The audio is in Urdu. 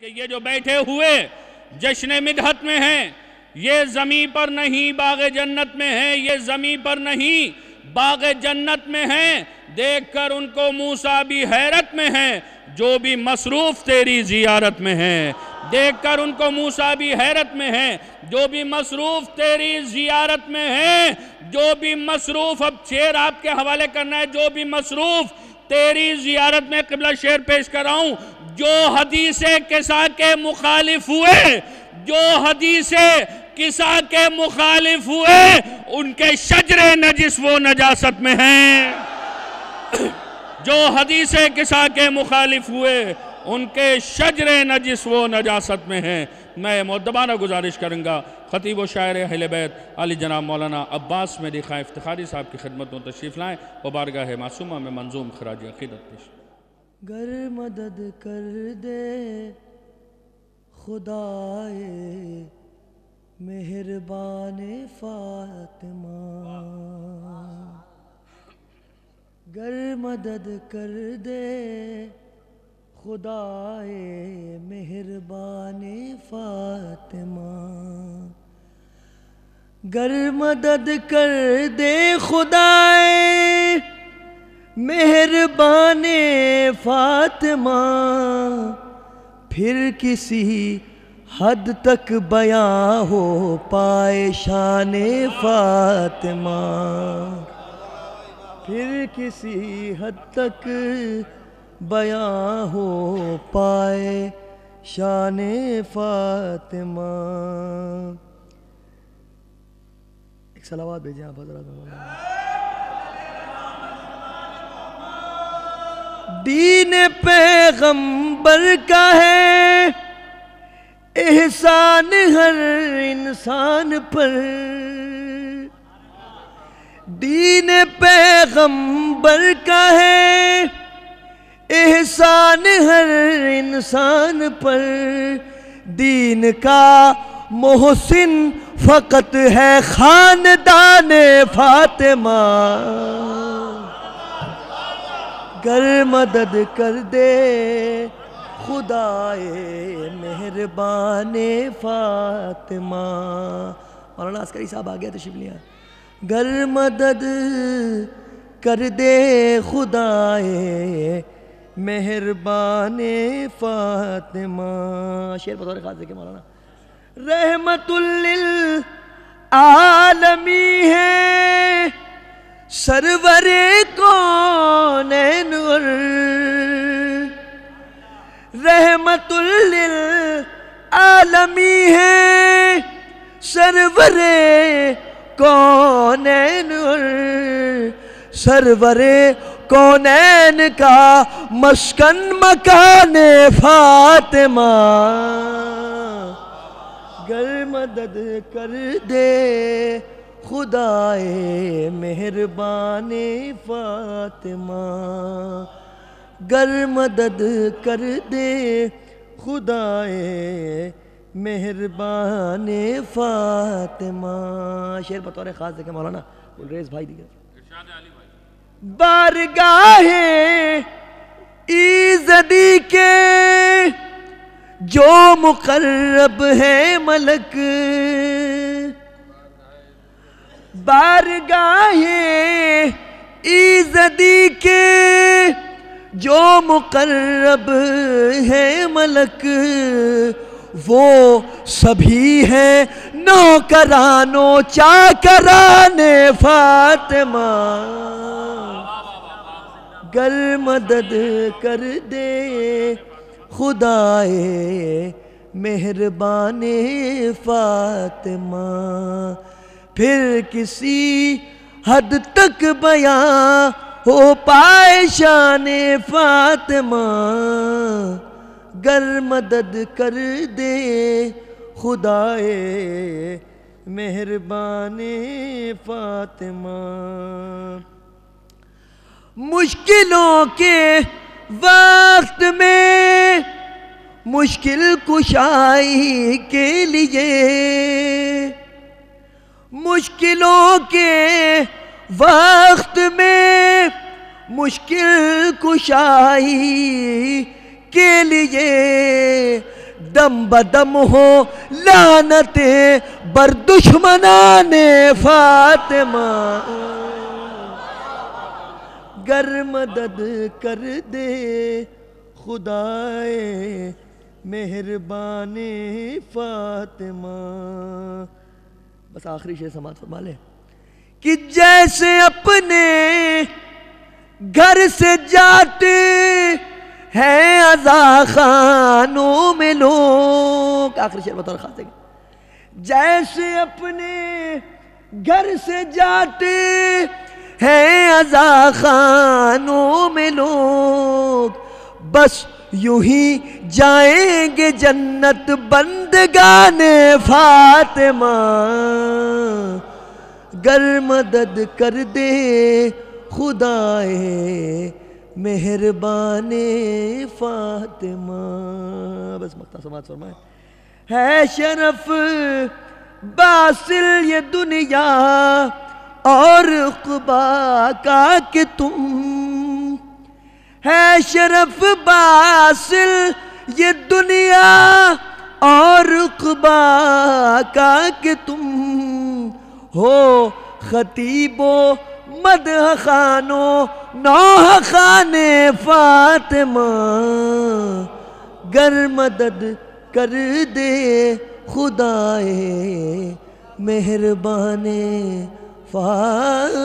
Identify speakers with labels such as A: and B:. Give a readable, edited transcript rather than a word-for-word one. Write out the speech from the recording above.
A: کہ یہ جو بیٹھے ہوئے جشن مدحت میں ہیں، یہ زمین پر نہیں باغ جنت میں ہیں، یہ زمین پر نہیں باغ جنت میں ہیں۔ دیکھ کر ان کو موسیٰ بھی حیرت میں ہیں جو بھی مصروف تیری زیارت میں ہیں۔ دیکھ کر ان کو موسیٰ بھی حیرت میں ہیں جو بھی مصروف تیری زیارت میں ہیں، جو بھی مصروف، اب شعر آپ کے حوالے کرنا ہے، جو بھی مصروف تیری زیارت میں۔ قبلہ شعر پیش کر رہا ہوں، جو حدیث قصہ کے مخالف ہوئے، جو حدیث قصہ کے مخالف ہوئے، ان کے شجر نجس وہ نجاست میں ہیں۔ جو حدیث قصہ کے مخالف ہوئے، ان کے شجر نجس وہ نجاست میں ہیں۔ میں مؤدبانہ گزارش کروں گا خطیب و شاعر اہل بیت علی جناب مولانا عباس مہدی خان افتخاری صاحب کی خدمت میں تشریف لائیں و بارگاہ معصومہ میں منظوم خراج عقیدت پیش۔
B: گر مدد کر دے خدائے مہربان فاطمہ، گر مدد کر دے خدائے مہربان فاطمہ، گر مدد کر دے خدائے مہربان فاطمہ، پھر کسی حد تک بیاں ہو پائے شان فاطمہ، پھر کسی حد تک بیاں ہو پائے شان فاطمہ۔ ایک صلوات بھیجیں آپ حضرات۔ دین پیغمبر کا ہے احسان ہر انسان پر، دین پیغمبر کا ہے احسان ہر انسان پر، دین کا محسن فقط ہے خاندان فاطمہ، گر مدد کر دے خدائے مہربان فاطمہ۔ مولانا عسکری صاحب آگیا تشریف لیا۔ گر مدد کر دے خدائے مہربان فاطمہ۔ شعر بطور خاص دیکھیں مولانا۔ رحمت للعالمی ہے سرور کونین اور، رحمت للعالمی ہے سرور کونین اور، سرور کونین کا مسکن مکان فاطمہ، گر مدد کر دے خدائے مہربان فاطمہ، گر مدد کر دے خدائے مہربان فاطمہ۔ شعر بطور خاص دیکھیں مولانا گلریز بھائی دیگر۔ بارگاہ ایزدی کے جو مقرب ہے ملک، بارگاہ ایزدی کے جو مقرب ہے ملک، وہ سبھی ہیں نوکران و چاکران فاطمہ، گر مدد کر دے خدائے مہربان فاطمہ، پھر کسی حد تک بیاں ہو پائے شان فاطمہ، گر مدد کر دے خدائے مہربان فاطمہ۔ مشکلوں کے وقت میں مشکل کشائی کے لیے، مشکلوں کے وقت میں مشکل کشائی کے لیے دم بدم ہو لعنتیں بر دشمنان فاطمہ گر مدد کر دے خدائے مہربان فاطمہ. بس آخری شعر سماعت فرما لیں کہ جیسے اپنے گھر سے جاتے ہیں عزا خانوں میں لوگ. آخری شعر بطور خاص ہے. جیسے اپنے گھر سے جاتے ہیں عزا خانوں میں لوگ بس یوں ہی جائیں گے جنت بندگان فاطمہ گر مدد کر دے خدائے مہربان فاطمہ. بس مقطع سماعت فرمائیں. ہے شرف باصل یہ دنیا اور عقبیٰ کا کہ تم ہے شرف باصل یہ دنیا اور عقبیٰ کا کہ تم ہو خطیب و مدح خان و نوح خان فاطمہ گر مدد کر دے خدائے مہربان فاطمہ.